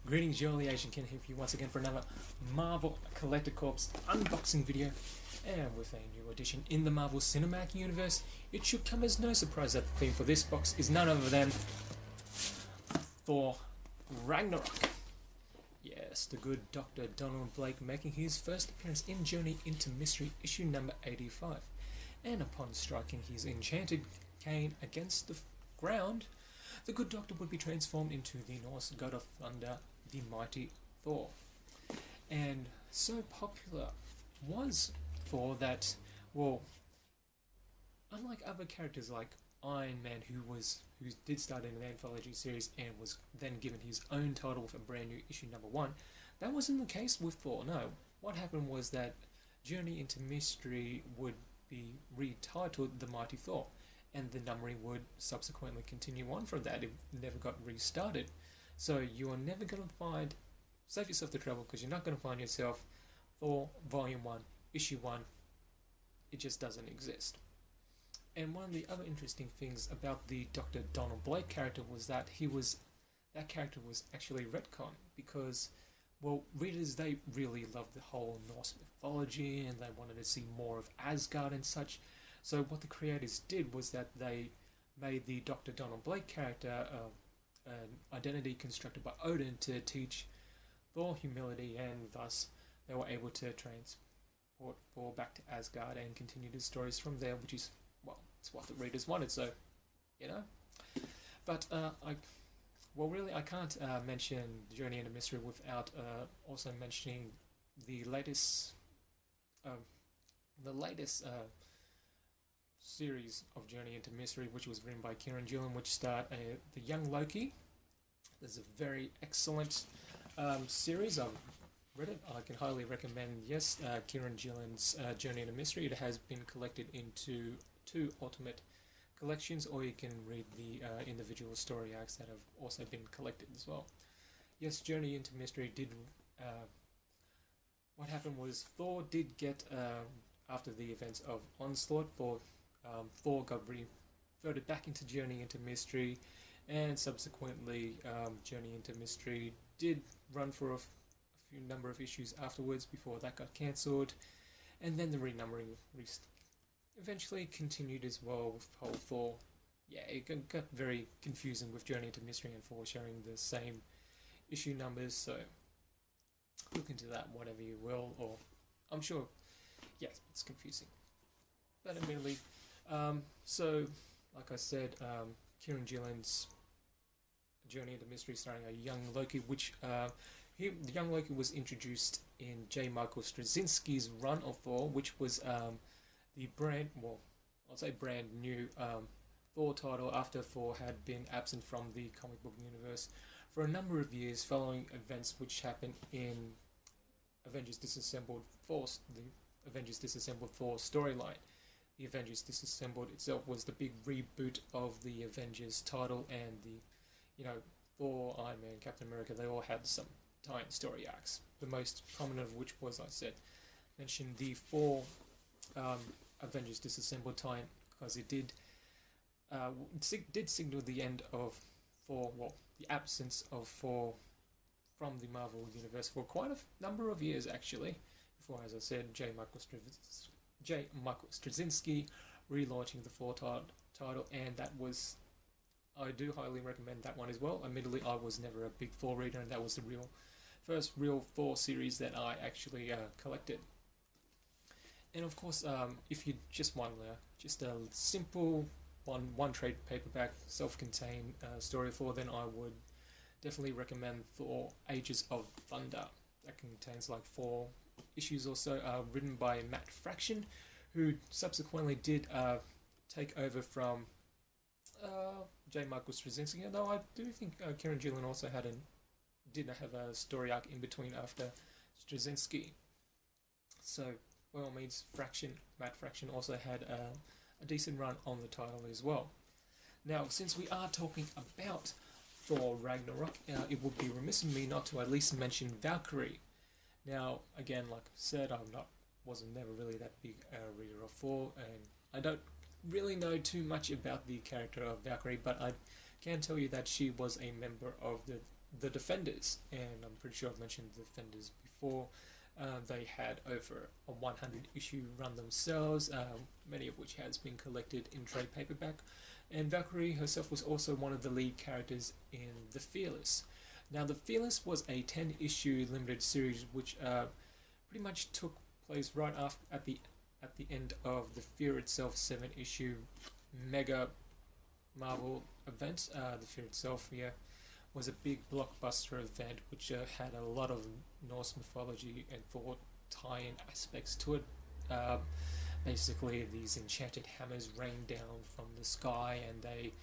Greetings, Jolly Asian Ken here for you once again for another Marvel Collector Corps unboxing video. And with a new addition in the Marvel Cinematic Universe, it should come as no surprise that the theme for this box is none other than Thor Ragnarok. Yes, the good Dr. Donald Blake making his first appearance in Journey into Mystery issue number 85. And upon striking his enchanted cane against the ground, the good doctor would be transformed into the Norse god of thunder, the mighty Thor. And so popular was Thor that, well, unlike other characters like Iron Man, who did start in an anthology series and was then given his own title with a brand new issue number 1, that wasn't the case with Thor. No, what happened was that Journey into Mystery would be retitled The Mighty Thor, and the numbering would subsequently continue on from that. It never got restarted. So you are never going to find, save yourself the trouble, because you're not going to find yourself Thor Volume 1, Issue 1. It just doesn't exist. And one of the other interesting things about the Dr. Donald Blake character was that that character was actually retcon, because, well, readers, they really loved the whole Norse mythology and they wanted to see more of Asgard and such. So what the creators did was that they made the Dr. Donald Blake character an identity constructed by Odin to teach Thor humility, and thus they were able to transport Thor back to Asgard and continue the stories from there, which is, well, it's what the readers wanted, so, you know. But, I can't mention Journey into Mystery without also mentioning the latest series of Journey into Mystery, which was written by Kieran Gillen, which starred the young Loki. There's a very excellent series. I've read it. I can highly recommend. Yes, Kieran Gillen's Journey into Mystery. It has been collected into 2 ultimate collections, or you can read the individual story arcs that have also been collected as well. Yes, Journey into Mystery did. What happened was Thor did get, after the events of Onslaught, Thor got reverted back into Journey into Mystery, and subsequently Journey into Mystery did run for a few number of issues afterwards before that got cancelled, and then the renumbering eventually continued as well with whole Thor. Yeah, it got very confusing with Journey into Mystery and Thor sharing the same issue numbers, so look into that whatever you will, or I'm sure, yes, it's confusing. But admittedly, so, like I said, Kieran Gillen's Journey into Mystery starring a young Loki, which, the young Loki was introduced in J. Michael Straczynski's run of Thor, which was the brand new Thor title after Thor had been absent from the comic book universe for a number of years following events which happened in Avengers Disassembled Force, the Avengers Disassembled Thor storyline. The Avengers Disassembled itself was the big reboot of the Avengers title, and Thor, Iron Man, Captain America, they all had some tie-in story arcs. The most prominent of which was, mentioned the 4 Avengers Disassembled tie-in, because it did signal the end of Thor, the absence of Thor from the Marvel Universe for quite a number of years, actually, before, as I said, J. Michael Straczynski relaunching the Thor title, and that was, I do highly recommend that one as well. Admittedly, I was never a big Thor reader, and that was the first real Thor series that I actually collected. And of course, if you just want just a simple one trade paperback, self-contained story of Thor, then I would definitely recommend Thor Ages of Thunder. That contains like 4 issues or so, written by Matt Fraction, who subsequently did take over from J. Michael Straczynski, although I do think Kieran Gillen also did have a story arc in between after Straczynski. So, by all means, Matt Fraction also had a decent run on the title as well. Now, since we are talking about Thor Ragnarok, it would be remiss of me not to at least mention Valkyrie. Now, again, like I said, wasn't never really that big a reader of Thor, and I don't really know too much about the character of Valkyrie, but I can tell you that she was a member of the the Defenders, and I'm pretty sure I've mentioned the Defenders before. They had over a 100 issue run themselves, many of which has been collected in trade paperback. And Valkyrie herself was also one of the lead characters in The Fearless. Now, The Fearless was a 10-issue limited series which pretty much took place right after at the end of the Fear Itself 7-issue mega Marvel event. The Fear Itself, was a big blockbuster event which had a lot of Norse mythology and Thor tie-in aspects to it. Basically, these enchanted hammers rained down from the sky, and they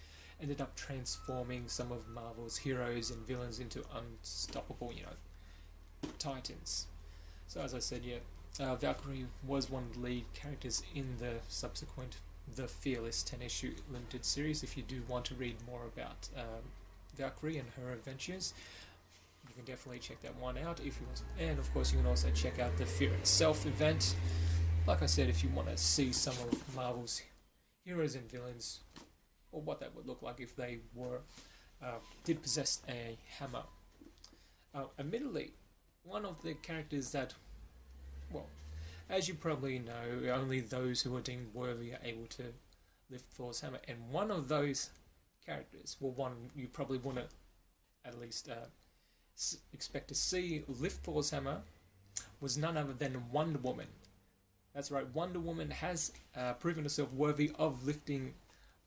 ended up transforming some of Marvel's heroes and villains into unstoppable, titans. So as I said, Valkyrie was one of the lead characters in the subsequent The Fearless 10-issue limited series. If you do want to read more about Valkyrie and her adventures, you can definitely check that one out. And of course, you can also check out the Fear Itself event. Like I said, if you want to see some of Marvel's heroes and villains, or what that would look like if they did possess a hammer. Admittedly, one of the characters that, well, as you probably know, only those who are deemed worthy are able to lift Thor's hammer, and one of those characters, one you probably want to at least expect to see lift Thor's hammer, was none other than Wonder Woman. That's right, Wonder Woman has proven herself worthy of lifting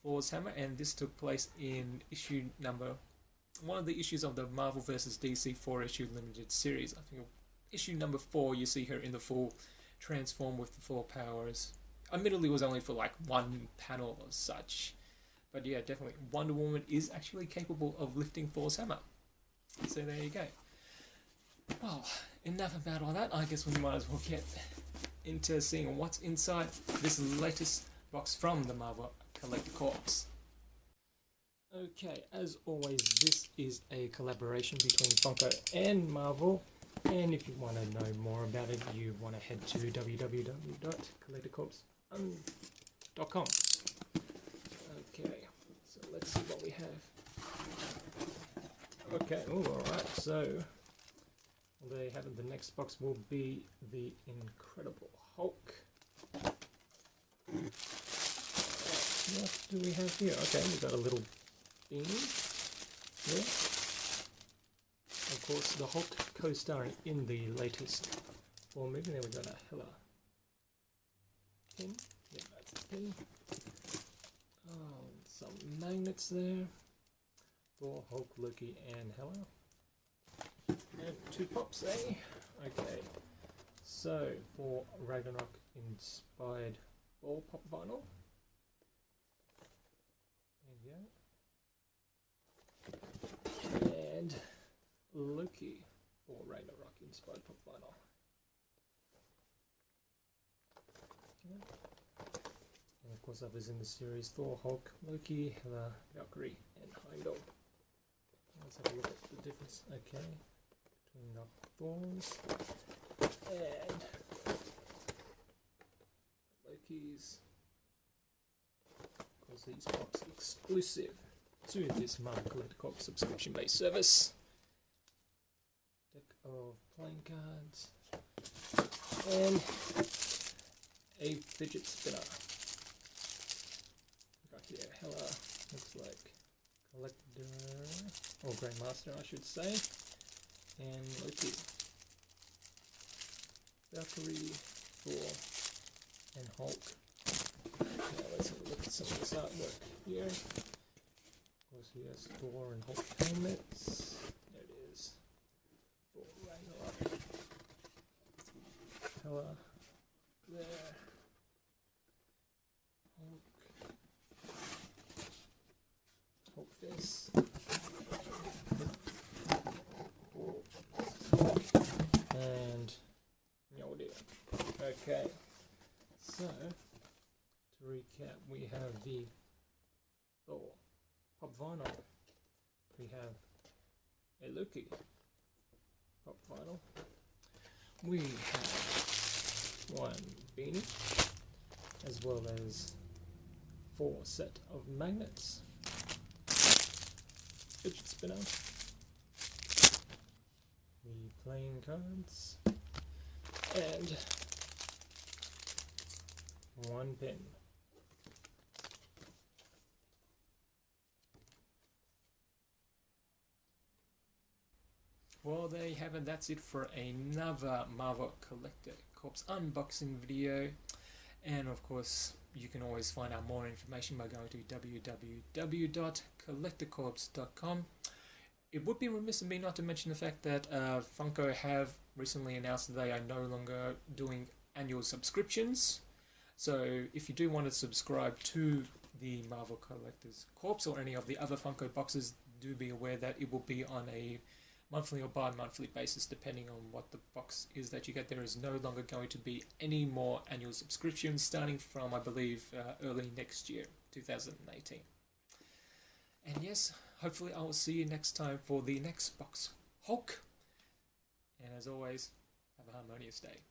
Thor's hammer, and this took place in one of the issues of the Marvel vs. DC 4-issue limited series. I think issue number 4, you see her in the full transform with the 4 powers. Admittedly, it was only for like one panel or such. But yeah, definitely, Wonder Woman is actually capable of lifting Thor's hammer. So there you go. Well, enough about all that. I guess we might as well get into seeing what's inside this latest box from the Marvel Collector Corps. Okay, as always, this is a collaboration between Funko and Marvel. And if you want to know more about it, you want to head to www.collectorcorps.com. Okay, so let's see what we have. Okay, alright, so they have the next box will be the Incredible Hulk. What do we have here? Okay, we've got a little beanie there. Of course, the Hulk co-starring in the latest Thor movie. Then we've got a Hela pin. Yeah, that's the pin. Some magnets there. Thor, Hulk, Loki, and Hela. And 2 pops, eh? Okay. So, for Ragnarok inspired ball pop vinyl. There you go. And Loki for Ragnarok inspired pop vinyl. Okay. And of course, others in the series: Thor, Hulk, Loki, Hela, Valkyrie, and Heimdall. Let's have a look at the difference. Okay, between the Thors and Loki's. Of course, these pops exclusive to this Marvel Collector Corps subscription-based service. Deck of playing cards and a fidget spinner. Got here Hela, looks like Collector or Grandmaster, I should say, and Loki, Valkyrie, Thor, and Hulk. Now let's have a look at some of this artwork here. Of course, he has Thor and Hulk helmets. There it is. Thor Ragnarok. Hela. There. Hulk fist. And Mjolnir. Okay. So, to recap, we have the Thor pop vinyl. We have a Loki pop vinyl. We have one beanie, as well as 4 set of magnets, fidget spinner, playing cards, and one pin. Well, there you have it. That's it for another Marvel Collector Corps unboxing video. And of course, you can always find out more information by going to www.collectorcorps.com. It would be remiss of me not to mention the fact that Funko have recently announced that they are no longer doing annual subscriptions. So if you do want to subscribe to the Marvel Collectors Corps or any of the other Funko boxes, do be aware that it will be on a monthly or bi-monthly basis, depending on what the box is that you get. There is no longer going to be any more annual subscriptions starting from, I believe, early next year, 2018. And yes, hopefully I will see you next time for the next box, Hulk. And as always, have a harmonious day.